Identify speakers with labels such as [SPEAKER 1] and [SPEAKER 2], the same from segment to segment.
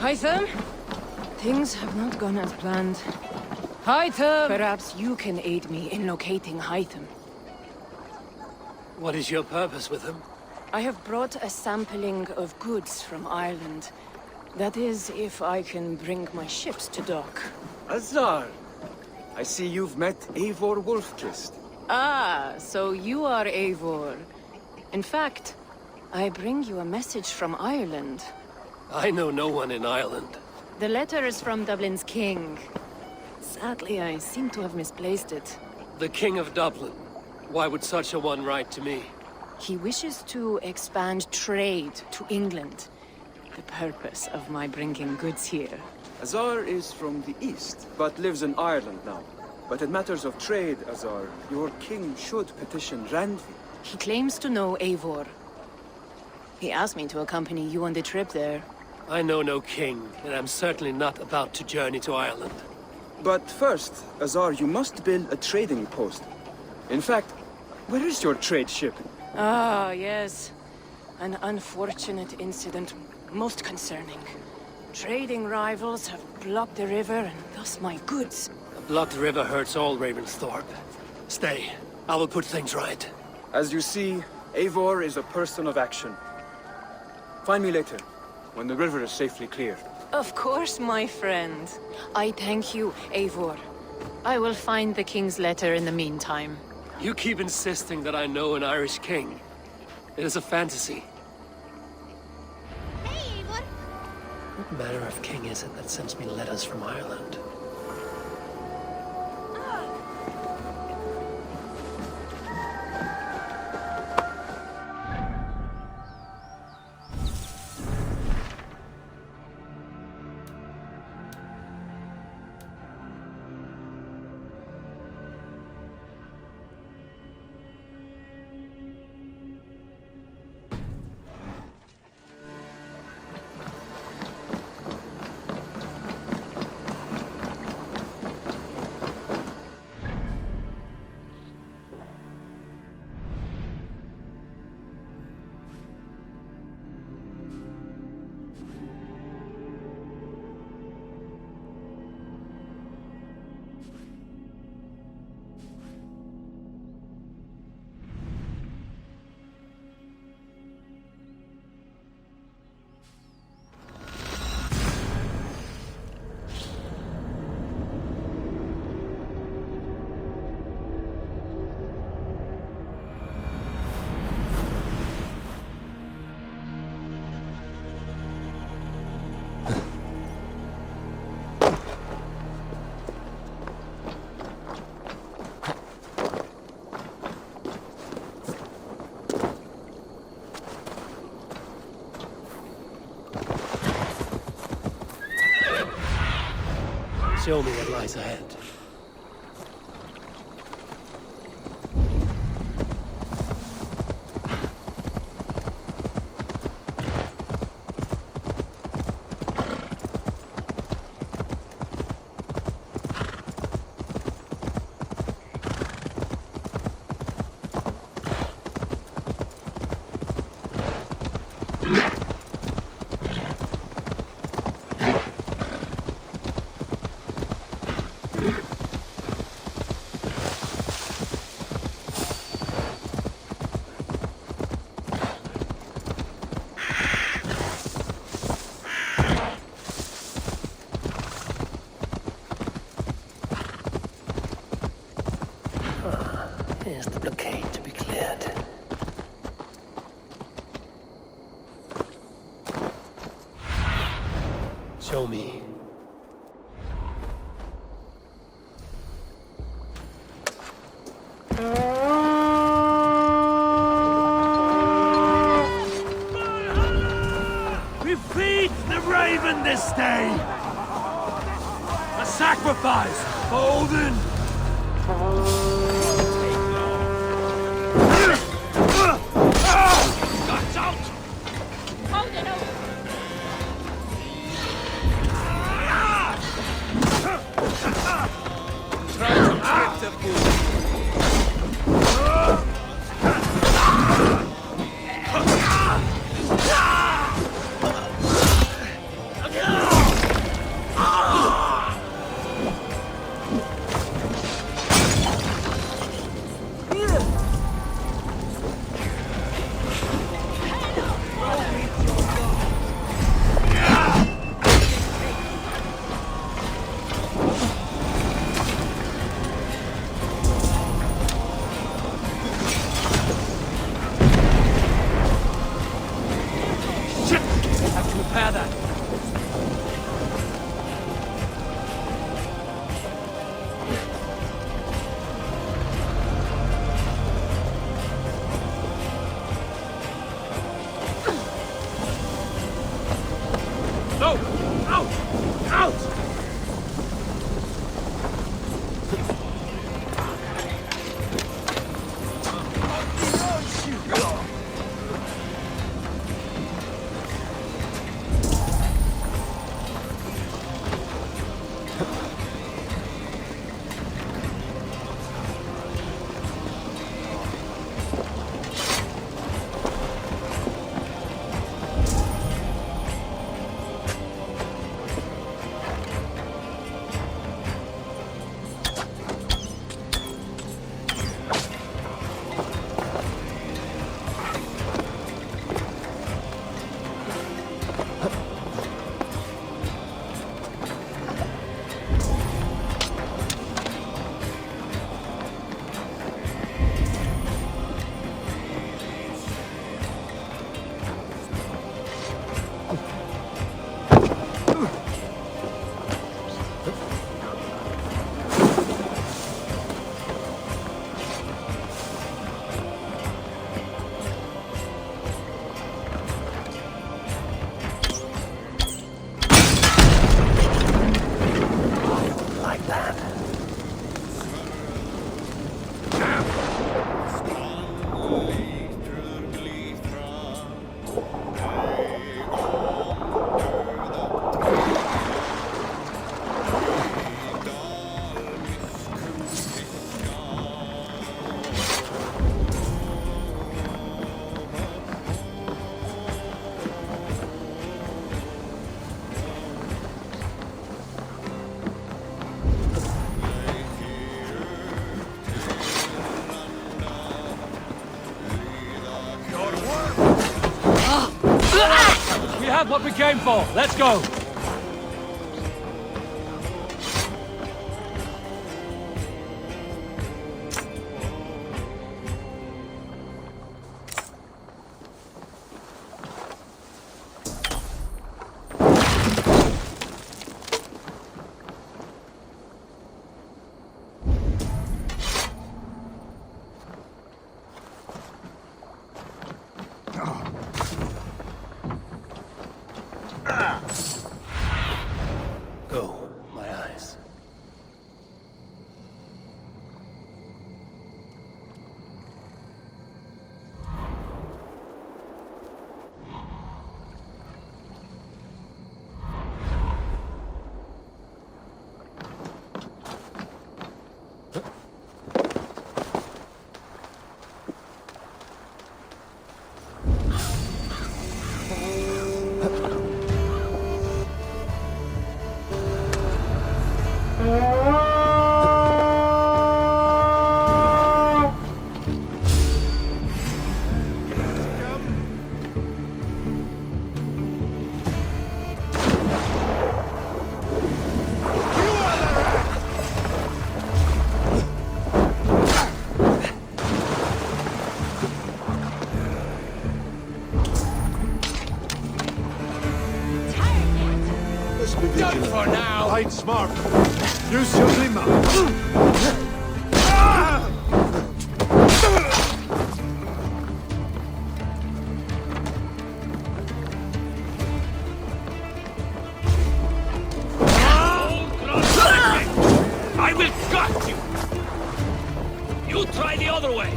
[SPEAKER 1] Hytham? Things have not gone as planned. Hytham! Perhaps you can aid me in locating Hytham.
[SPEAKER 2] What is your purpose with him?
[SPEAKER 1] I have brought a sampling of goods from Ireland. That is, if I can bring my ships to dock.
[SPEAKER 3] Azar! I see you've met Eivor Wolfkist.
[SPEAKER 1] Ah, so you are Eivor. In fact, I bring you a message from Ireland.
[SPEAKER 2] I know no one in Ireland.
[SPEAKER 1] The letter is from Dublin's king. Sadly, I seem to have misplaced it.
[SPEAKER 2] The King of Dublin. Why would such a one write to me?
[SPEAKER 1] He wishes to expand trade to England. The purpose of my bringing goods here.
[SPEAKER 3] Azar is from the east, but lives in Ireland now. But in matters of trade, Azar, your king should petition Randvi.
[SPEAKER 1] He claims to know Eivor. He asked me to accompany you on the trip there.
[SPEAKER 2] I know no king, and I'm certainly not about to journey to Ireland.
[SPEAKER 3] But first, Azar, you must build a trading post. In fact, where is your trade ship?
[SPEAKER 1] Ah, yes. An unfortunate incident, most concerning. Trading rivals have blocked the river, and thus my goods.
[SPEAKER 2] A blocked river hurts all Ravensthorpe. Stay. I will put things right.
[SPEAKER 3] As you see, Eivor is a person of action. Find me later, when the river is safely cleared.
[SPEAKER 1] Of course, my friend. I thank you, Eivor. I will find the king's letter in the meantime.
[SPEAKER 2] You keep insisting that I know an Irish king. It is a fantasy.
[SPEAKER 4] Hey, Eivor!
[SPEAKER 2] What manner of king is it that sends me letters from Ireland? Show me what lies ahead. Here's the blockade to be cleared. Show me.
[SPEAKER 5] We feed the raven this day! A sacrifice for Odin! Guns out!
[SPEAKER 4] Odin, Odin!
[SPEAKER 5] Try to get the food. Out!
[SPEAKER 6] We have what we came for. Let's go.
[SPEAKER 2] Go, my eyes.
[SPEAKER 5] Done for now! Fight smart! You shall be mine!
[SPEAKER 6] I will gut you! You try the other way!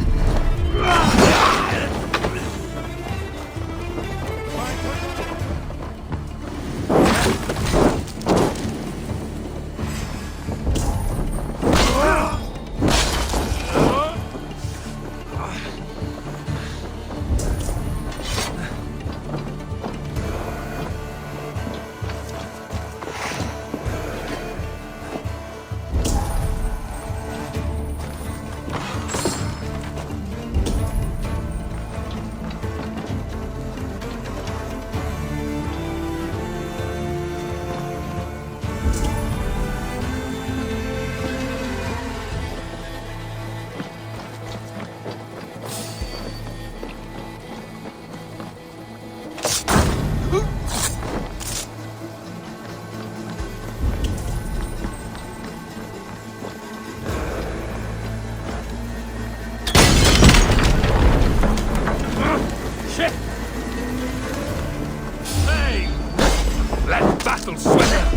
[SPEAKER 5] Let battle sweat!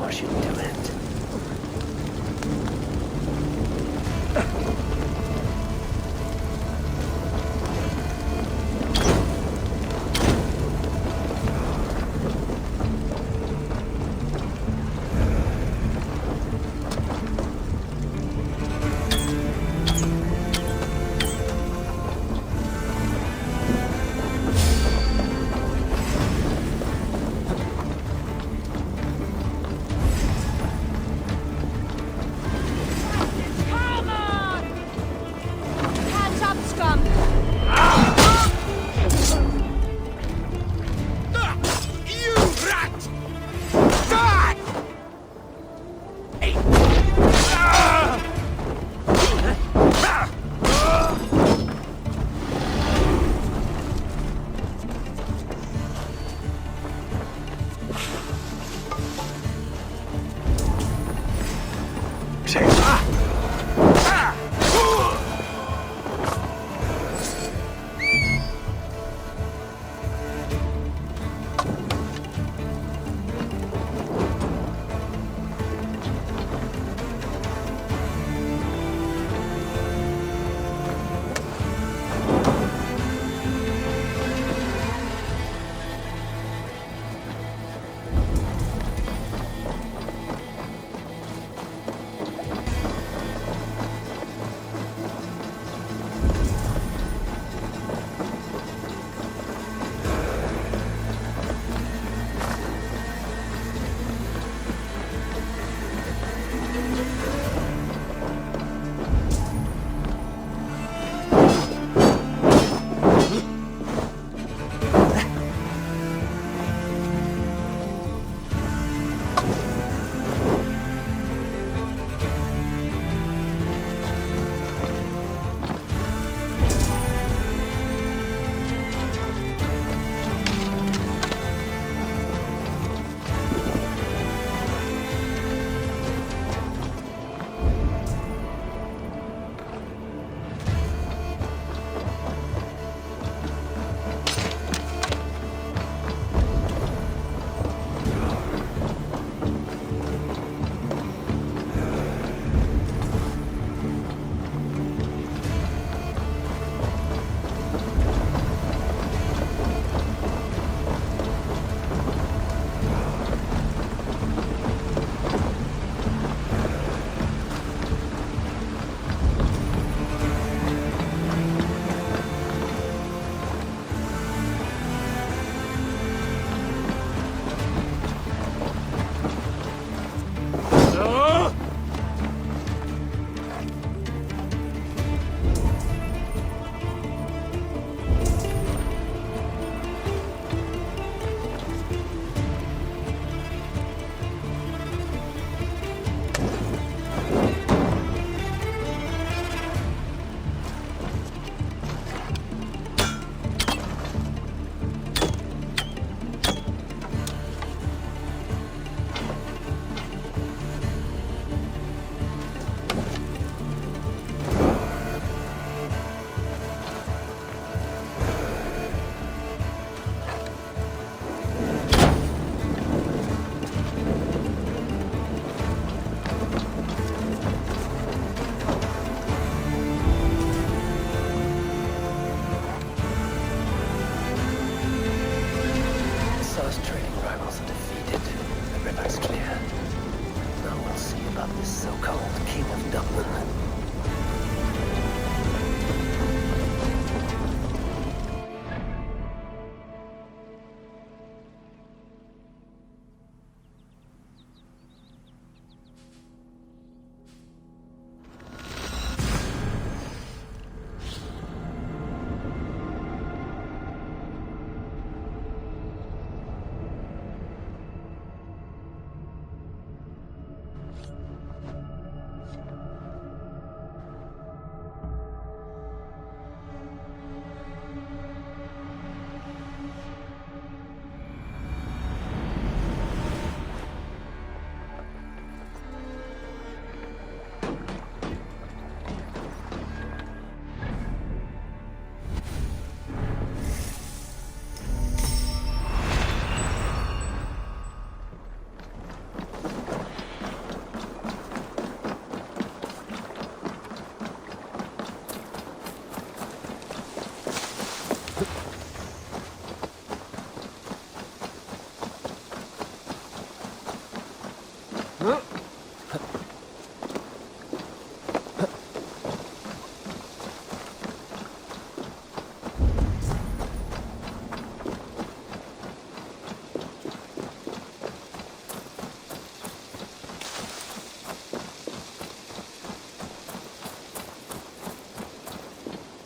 [SPEAKER 2] force you to do it.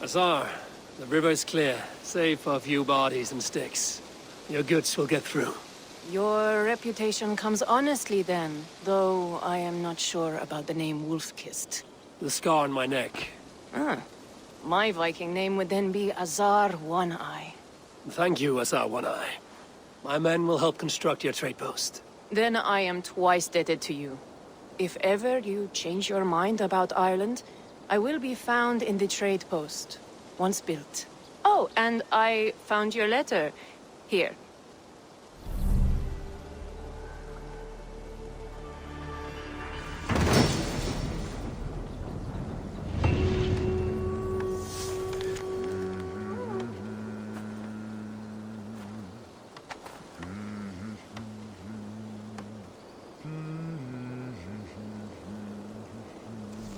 [SPEAKER 2] Azar, the river is clear, save for a few bodies and sticks. Your goods will get through.
[SPEAKER 1] Your reputation comes honestly then, though I am not sure about the name Wolf-Kissed.
[SPEAKER 2] The scar on my neck.
[SPEAKER 1] Ah, my Viking name would then be Azar One-Eye.
[SPEAKER 2] Thank you, Azar One-Eye. My men will help construct your trade post.
[SPEAKER 1] Then I am twice indebted to you. If ever you change your mind about Ireland, I will be found in the trade post, once built. Oh, and I found your letter. Here.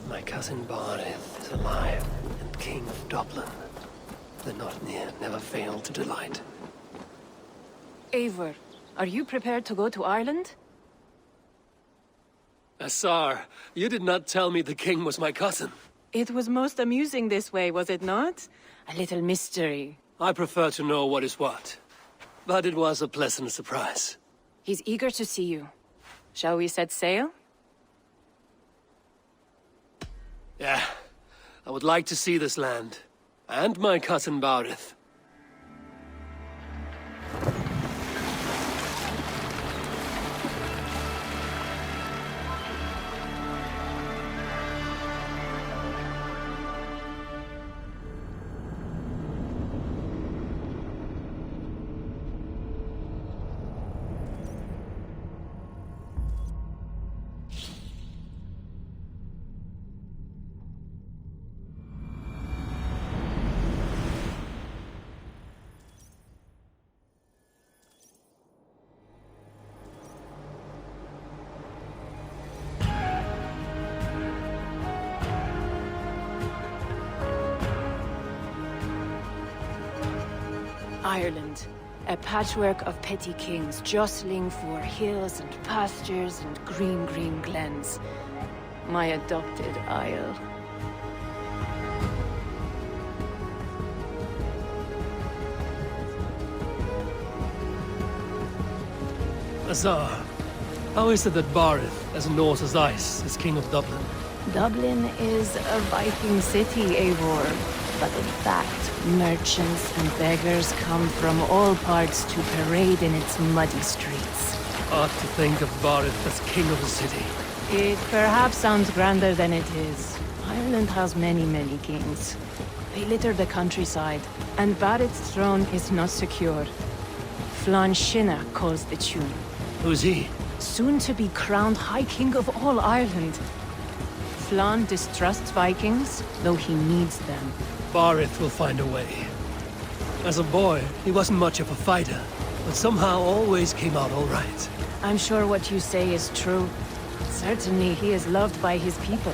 [SPEAKER 2] My cousin Barith is alive and king of Dublin. The not near never failed to delight.
[SPEAKER 1] Eivor, are you prepared to go to Ireland?
[SPEAKER 2] Azar, you did not tell me the king was my cousin.
[SPEAKER 1] It was most amusing this way, was it not? A little mystery.
[SPEAKER 2] I prefer to know what is what. But it was a pleasant surprise.
[SPEAKER 1] He's eager to see you. Shall we set sail?
[SPEAKER 2] Yeah, I would like to see this land. And my cousin Barith.
[SPEAKER 1] Ireland, a patchwork of petty kings jostling for hills and pastures and green glens. My adopted isle.
[SPEAKER 2] Azar, how is it that Barith, as Norse as ice, is king of Dublin?
[SPEAKER 1] Dublin is a Viking city, Eivor. But in fact, merchants and beggars come from all parts to parade in its muddy streets.
[SPEAKER 2] Odd to think of Barith as king of a city.
[SPEAKER 1] It perhaps sounds grander than it is. Ireland has many kings. They litter the countryside, and Barith's throne is not secure. Flann Sinna calls the tune.
[SPEAKER 2] Who's he?
[SPEAKER 1] Soon to be crowned High King of all Ireland. Flann distrusts Vikings, though he needs them.
[SPEAKER 2] Barith will find a way. As a boy, he wasn't much of a fighter, but somehow always came out all right.
[SPEAKER 1] I'm sure what you say is true. Certainly, he is loved by his people.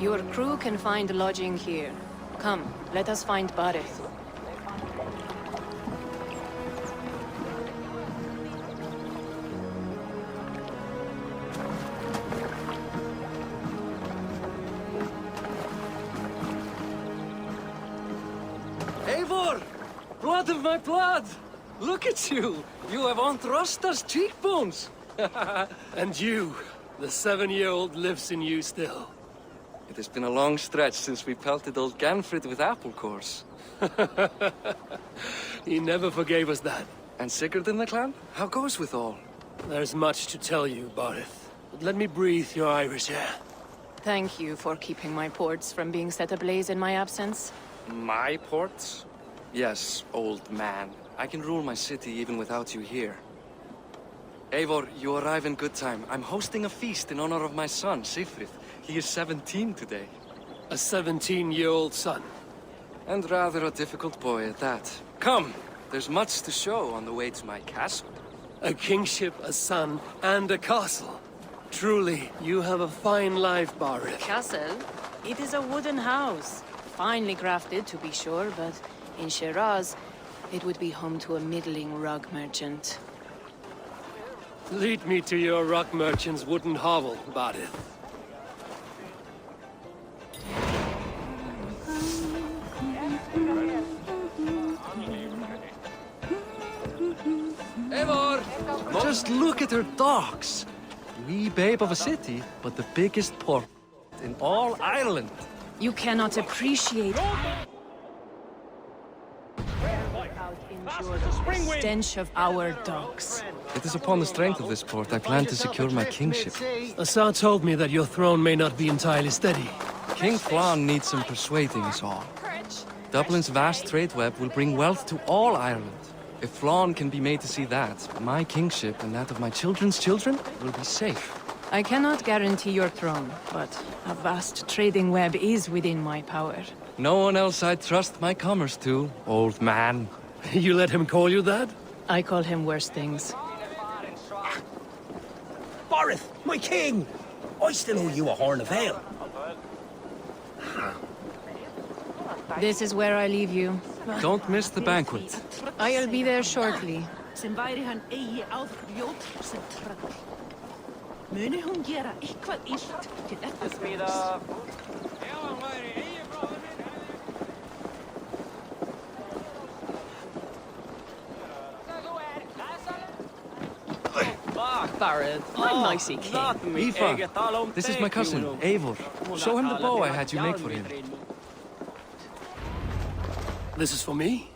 [SPEAKER 1] Your crew can find lodging here. Come, let us find Barith.
[SPEAKER 2] Eivor! Blood of my blood! Look at you! You have Aunt Rosta's cheekbones! And you, the 7-year-old lives in you still.
[SPEAKER 7] It has been a long stretch since we pelted old Ganfrid with apple cores.
[SPEAKER 2] He never forgave us that.
[SPEAKER 7] And Sigurd in the clan? How goes with all?
[SPEAKER 2] There's much to tell you, Barith. But let me breathe your Irish air.
[SPEAKER 1] Thank you for keeping my ports from being set ablaze in my absence.
[SPEAKER 7] My ports? Yes, old man. I can rule my city even without you here. Eivor, you arrive in good time. I'm hosting a feast in honor of my son, Sigfrid. He is 17 today.
[SPEAKER 2] A 17-year-old son.
[SPEAKER 7] And rather a difficult boy at that. Come, there's much to show on the way to my castle.
[SPEAKER 2] A kingship, a son, and a castle. Truly, you have a fine life, Barith.
[SPEAKER 1] Castle? It is a wooden house. Finely crafted, to be sure, but in Shiraz, it would be home to a middling rug merchant.
[SPEAKER 2] Lead me to your rock merchant's wooden hovel, Barith.
[SPEAKER 7] Eivor! Just look at her docks! Wee babe of a city, but the biggest port in all Ireland.
[SPEAKER 1] You cannot appreciate the stench of our docks.
[SPEAKER 7] It is upon the strength of this port I plan to secure my kingship.
[SPEAKER 2] Assar told me that your throne may not be entirely steady.
[SPEAKER 7] King Flann needs some persuading is all. Dublin's vast trade web will bring wealth to all Ireland. If Flann can be made to see that, my kingship and that of my children's children will be safe.
[SPEAKER 1] I cannot guarantee your throne, but a vast trading web is within my power.
[SPEAKER 7] No one else I'd trust my commerce to, old man.
[SPEAKER 2] You let him call you that?
[SPEAKER 1] I call him worse things.
[SPEAKER 5] Barith, my king! I still owe you a horn of ale.
[SPEAKER 1] This is where I leave you.
[SPEAKER 7] Don't miss the banquet.
[SPEAKER 1] I'll be there shortly.
[SPEAKER 4] Sem væri hann eigi áður ljót sem tröll. Muni hún gera eitthvað illt til eftirbreytis.
[SPEAKER 1] Barith, I'm nicey king.
[SPEAKER 7] Aoife, this is my cousin, Eivor. Show him the bow I had you make for him.
[SPEAKER 2] This is for me?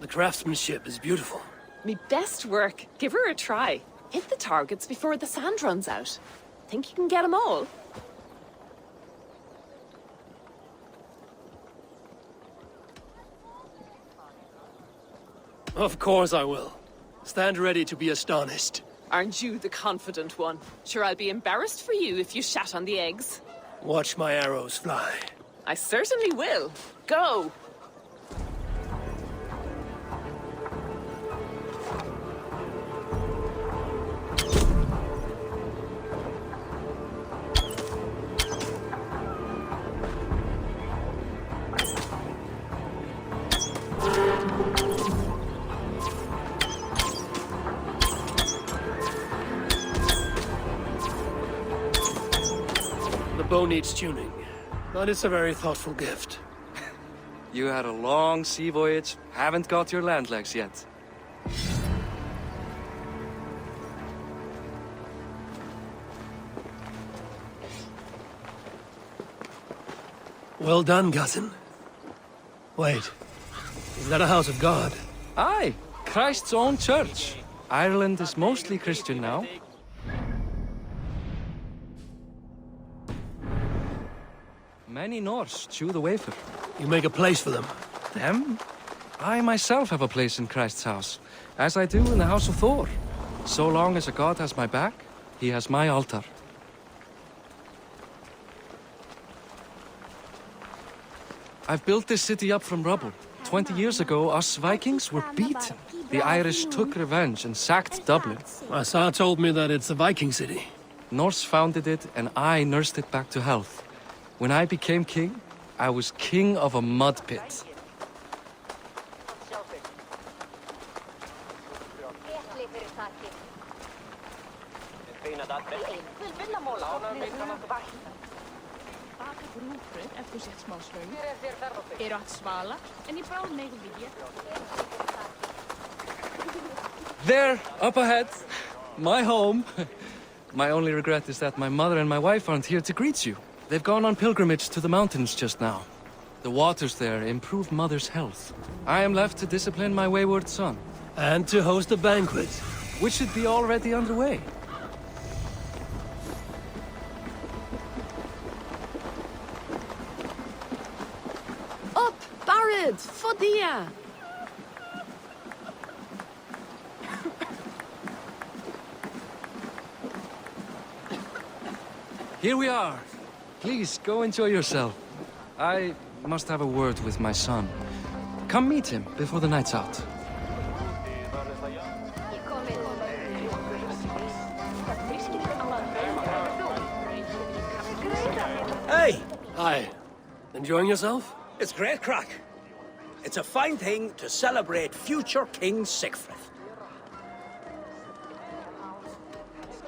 [SPEAKER 2] The craftsmanship is beautiful.
[SPEAKER 8] Me best work. Give her a try. Hit the targets before the sand runs out. Think you can get them all?
[SPEAKER 2] Of course I will. Stand ready to be astonished.
[SPEAKER 8] Aren't you the confident one? Sure, I'll be embarrassed for you if you shat on the eggs.
[SPEAKER 2] Watch my arrows fly.
[SPEAKER 8] I certainly will. Go!
[SPEAKER 2] The bow needs tuning, but it's a very thoughtful gift.
[SPEAKER 7] You had a long sea voyage, haven't got your land legs yet.
[SPEAKER 2] Well done, cousin. Wait, is that a house of God?
[SPEAKER 7] Aye, Christ's own church. Ireland is mostly Christian now. Many Norse chew the wafer.
[SPEAKER 2] You make a place for them.
[SPEAKER 7] Them? I myself have a place in Christ's house, as I do in the house of Thor. So long as a god has my back, he has my altar. I've built this city up from rubble. 20 years ago, us Vikings were beaten. The Irish took revenge and sacked Dublin.
[SPEAKER 2] Assar told me that it's a Viking city.
[SPEAKER 7] Norse founded it, and I nursed it back to health. When I became king, I was king of a mud pit. There, up ahead, my home. My only regret is that my mother and my wife aren't here to greet you. They've gone on pilgrimage to the mountains just now. The waters there improve Mother's health. I am left to discipline my wayward son.
[SPEAKER 2] And to host a banquet.
[SPEAKER 7] Which should be already underway.
[SPEAKER 8] Up, Barith, Fodia!
[SPEAKER 7] Here we are. Please, go enjoy yourself. I must have a word with my son. Come meet him before the night's out.
[SPEAKER 5] Hey!
[SPEAKER 2] Hi. Enjoying yourself?
[SPEAKER 5] It's great crack. It's a fine thing to celebrate future King Siegfried.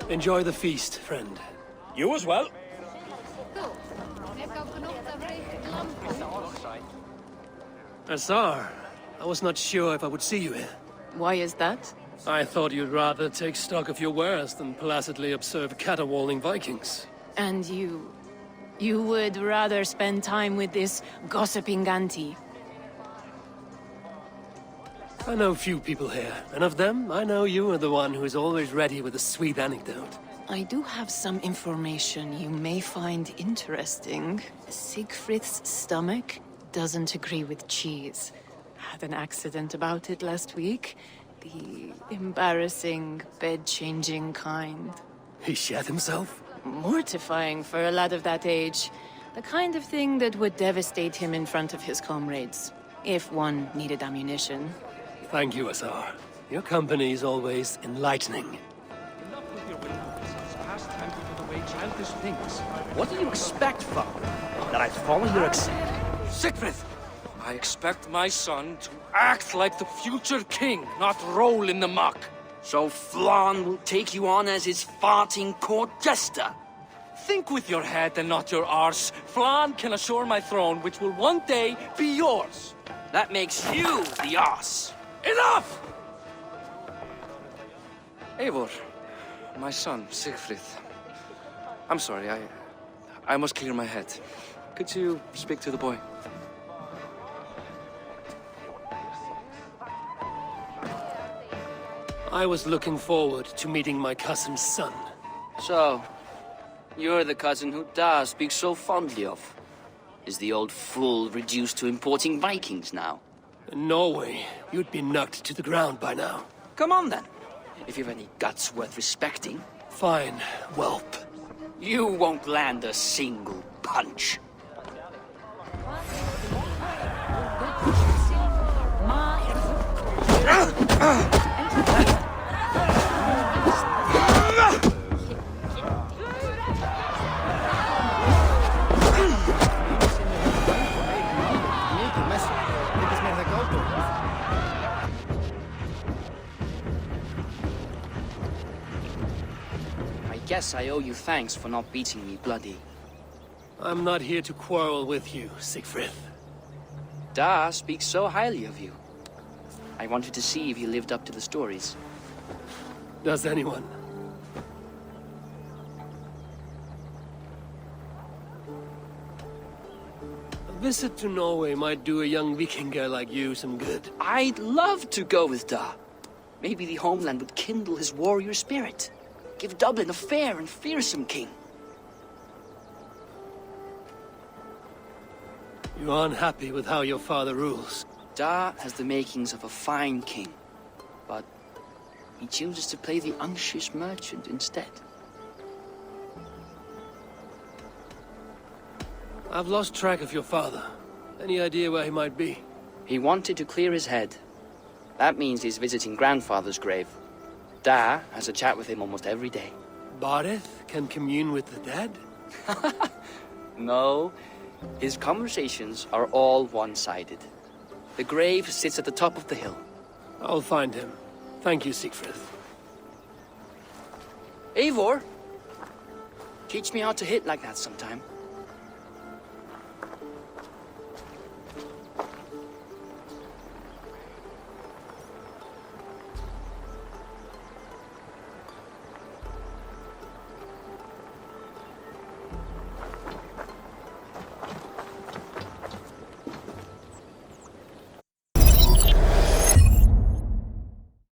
[SPEAKER 2] Enjoy the feast, friend.
[SPEAKER 5] You as well.
[SPEAKER 2] Azar, I was not sure if I would see you here.
[SPEAKER 1] Why is that?
[SPEAKER 2] I thought you'd rather take stock of your wares than placidly observe caterwauling Vikings.
[SPEAKER 1] And you would rather spend time with this gossiping auntie?
[SPEAKER 2] I know few people here, and of them, I know you are the one who is always ready with a sweet anecdote.
[SPEAKER 1] I do have some information you may find interesting. Siegfried's stomach doesn't agree with cheese. Had an accident about it last week. The embarrassing, bed-changing kind.
[SPEAKER 2] He shat himself?
[SPEAKER 1] Mortifying for a lad of that age. The kind of thing that would devastate him in front of his comrades. If one needed ammunition.
[SPEAKER 2] Thank you, Azar. Your company is always enlightening.
[SPEAKER 6] Enough with your witnesses. It's past time to put away childish things.
[SPEAKER 5] What do you expect, father? That I'd follow your example?
[SPEAKER 7] Siegfried! I expect my son to act like the future king, not roll in the muck.
[SPEAKER 9] So Flan will take you on as his farting court jester?
[SPEAKER 7] Think with your head and not your arse. Flan can assure my throne, which will one day be yours.
[SPEAKER 9] That makes you the ass.
[SPEAKER 7] Enough! Eivor, my son, Siegfried. I'm sorry, I must clear my head. Could you speak to the boy?
[SPEAKER 2] I was looking forward to meeting my cousin's son.
[SPEAKER 9] So, you're the cousin who Da speaks so fondly of. Is the old fool reduced to importing Vikings now?
[SPEAKER 2] In Norway, you'd be knocked to the ground by now.
[SPEAKER 9] Come on then, if you've any guts worth respecting.
[SPEAKER 2] Fine, whelp.
[SPEAKER 9] You won't land a single punch. I guess I owe you thanks for not beating me bloody.
[SPEAKER 2] I'm not here to quarrel with you, Siegfried.
[SPEAKER 9] Da speaks so highly of you. I wanted to see if you lived up to the stories.
[SPEAKER 2] Does anyone? A visit to Norway might do a young Viking girl like you some good.
[SPEAKER 9] I'd love to go with Da. Maybe the homeland would kindle his warrior spirit. Give Dublin a fair and fearsome king.
[SPEAKER 2] You are unhappy with how your father rules.
[SPEAKER 9] Da has the makings of a fine king, but he chooses to play the unctuous merchant instead.
[SPEAKER 2] I've lost track of your father. Any idea where he might be?
[SPEAKER 9] He wanted to clear his head. That means he's visiting grandfather's grave. Da has a chat with him almost every day.
[SPEAKER 2] Barith can commune with the dead?
[SPEAKER 9] No, his conversations are all one-sided. The grave sits at the top of the hill.
[SPEAKER 2] I'll find him. Thank you, Siegfried.
[SPEAKER 9] Eivor, teach me how to hit like that sometime.